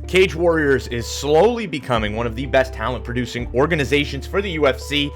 Cage Warriors is slowly becoming one of the best talent-producing organizations for the UFC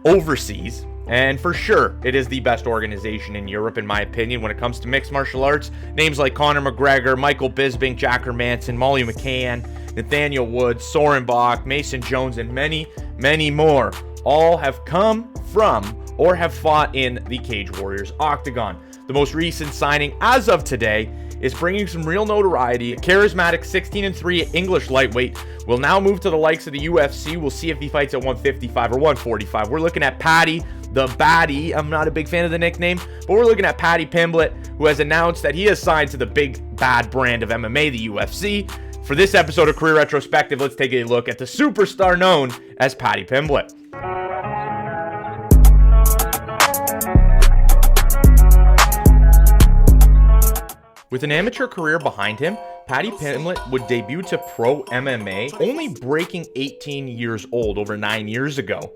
overseas. And for sure, it is the best organization in Europe, in my opinion, when it comes to mixed martial arts. Names like Conor McGregor, Michael Bisping, Jack Hermanson, Molly McCann, Nathaniel Wood, Soren Bach, Mason Jones, and many, many more all have come from or have fought in the Cage Warriors octagon. The most recent signing as of today is bringing some real notoriety. A charismatic 16-3 English lightweight will now move to the likes of the UFC. We'll see if he fights at 155 or 145. We're looking at Paddy The Baddy. I'm not a big fan of the nickname, but we're looking at Paddy Pimblett, who has announced that he has signed to the big bad brand of MMA, the UFC. For this episode of Career Retrospective, let's take a look at the superstar known as Paddy Pimblett. With an amateur career behind him, Paddy Pimblett would debut to pro MMA only breaking 18 years old over 9 years ago.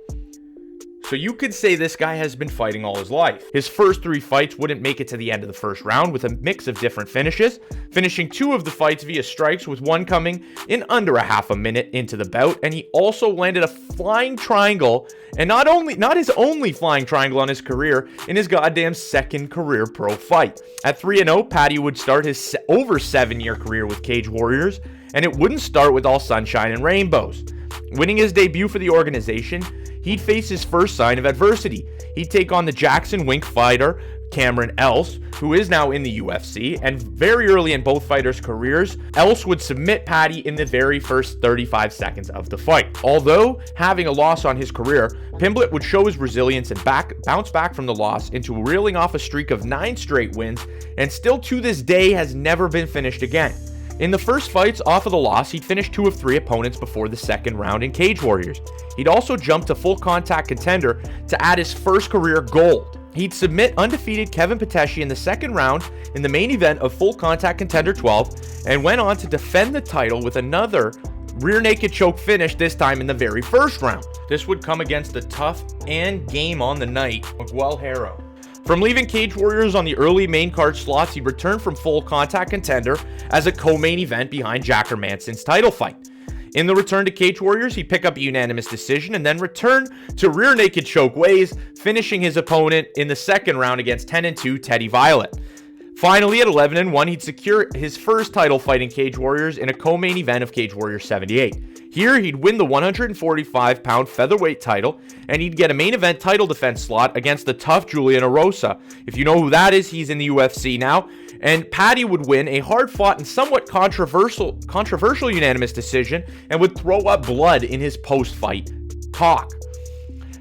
So you could say this guy has been fighting all his life. His first 3 fights wouldn't make it to the end of the first round with a mix of different finishes, finishing 2 of the fights via strikes, with one coming in under a half a minute into the bout, and he also landed a flying triangle, and not his only flying triangle on his career, in his goddamn second career pro fight. At 3-0, Paddy would start his over 7-year career with Cage Warriors, and it wouldn't start with all sunshine and rainbows. Winning his debut for the organization, he'd face his first sign of adversity. He'd take on the Jackson Wink fighter, Cameron Else, who is now in the UFC, and very early in both fighters' careers, Else would submit Paddy in the very first 35 seconds of the fight. Although having a loss on his career, Pimblett would show his resilience and bounce back from the loss into reeling off a streak of 9 straight wins, and still to this day has never been finished again. In the first fights off of the loss, he'd finished 2 of 3 opponents before the second round in Cage Warriors. He'd also jumped to full contact contender to add his first career gold. He'd submit undefeated Kevin Patesci in the second round in the main event of Full Contact Contender 12, and went on to defend the title with another rear naked choke finish, this time in the very first round. This would come against the tough and game on the night, Miguel Haro. From leaving Cage Warriors on the early main card slots, he'd return from Full Contact Contender as a co-main event behind Jack Hermanson's title fight. In the return to Cage Warriors, he'd pick up a unanimous decision and then return to rear naked choke ways, finishing his opponent in the second round against 10-2 Teddy Violet. Finally, at 11-1, he'd secure his first title fight in Cage Warriors in a co-main event of Cage Warriors 78. Here, he'd win the 145-pound featherweight title, and he'd get a main event title defense slot against the tough Julian Erosa. If you know who that is, he's in the UFC now. And Paddy would win a hard-fought and somewhat controversial unanimous decision, and would throw up blood in his post-fight talk.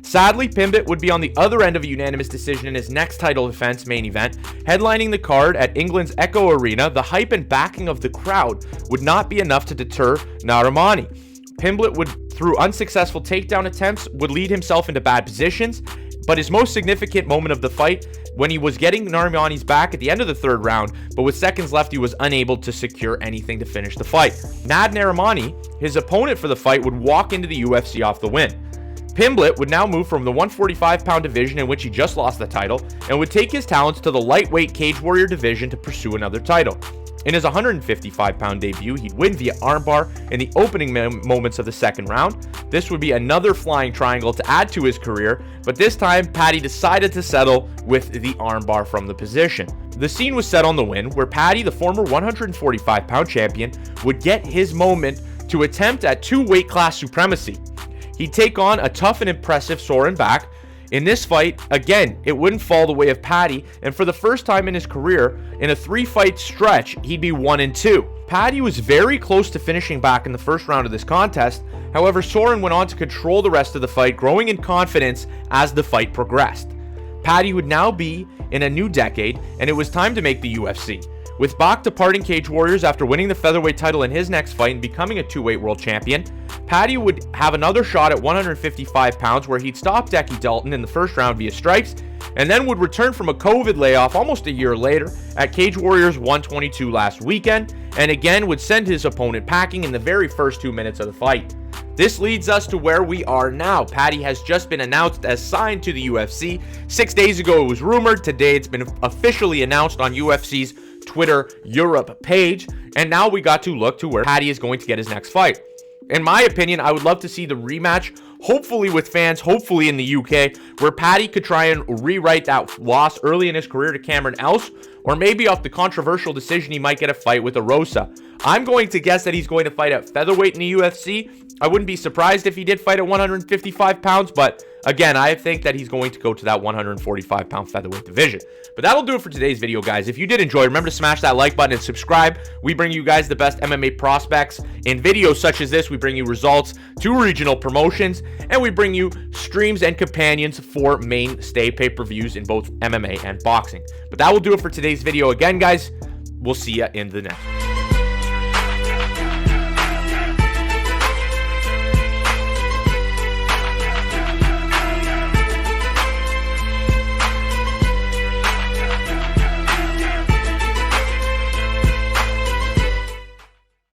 Sadly, Pimblett would be on the other end of a unanimous decision in his next title defense main event. Headlining the card at England's Echo Arena, the hype and backing of the crowd would not be enough to deter Narimani. Pimblett would, through unsuccessful takedown attempts, would lead himself into bad positions, but his most significant moment of the fight, when he was getting Narimani's back at the end of the third round, but with seconds left, he was unable to secure anything to finish the fight. Nad Narimani, his opponent for the fight, would walk into the UFC off the win. Pimblett would now move from the 145-pound division, in which he just lost the title, and would take his talents to the lightweight Cage Warrior division to pursue another title. In his 155-pound debut, he'd win via armbar in the opening moments of the second round. This would be another flying triangle to add to his career, but this time Paddy decided to settle with the armbar from the position. The scene was set on the win, where Paddy, the former 145-pound champion, would get his moment to attempt at 2 weight class supremacy. He'd take on a tough and impressive Soren Bach. In this fight, again, it wouldn't fall the way of Paddy, and for the first time in his career, in a 3-fight stretch, he'd be 1-2. Paddy was very close to finishing Bach in the first round of this contest. However, Soren went on to control the rest of the fight, growing in confidence as the fight progressed. Paddy would now be in a new decade, and it was time to make the UFC. With Bach departing Cage Warriors after winning the featherweight title in his next fight and becoming a 2-weight world champion, Paddy would have another shot at 155 pounds, where he'd stop Decky Dalton in the first round via strikes, and then would return from a COVID layoff almost a year later at Cage Warriors 122 last weekend, and again would send his opponent packing in the very first 2 minutes of the fight. This leads us to where we are now. Paddy has just been announced as signed to the UFC. 6 days ago it was rumored. Today it's been officially announced on UFC's Twitter Europe page. And now we got to look to where Paddy is going to get his next fight. In my opinion, I would love to see the rematch, hopefully with fans, hopefully in the UK, where Paddy could try and rewrite that loss early in his career to Cameron Else, or maybe off the controversial decision, he might get a fight with Arosa. I'm going to guess that he's going to fight at featherweight in the UFC. I wouldn't be surprised if he did fight at 155 pounds, but again, I think that he's going to go to that 145-pound featherweight division. But that'll do it for today's video, guys. If you did enjoy, remember to smash that like button and subscribe. We bring you guys the best MMA prospects in videos such as this. We bring you results to regional promotions, and we bring you streams and companions for mainstay pay-per-views in both MMA and boxing. But that will do it for today's video. Again, guys, we'll see you in the next one.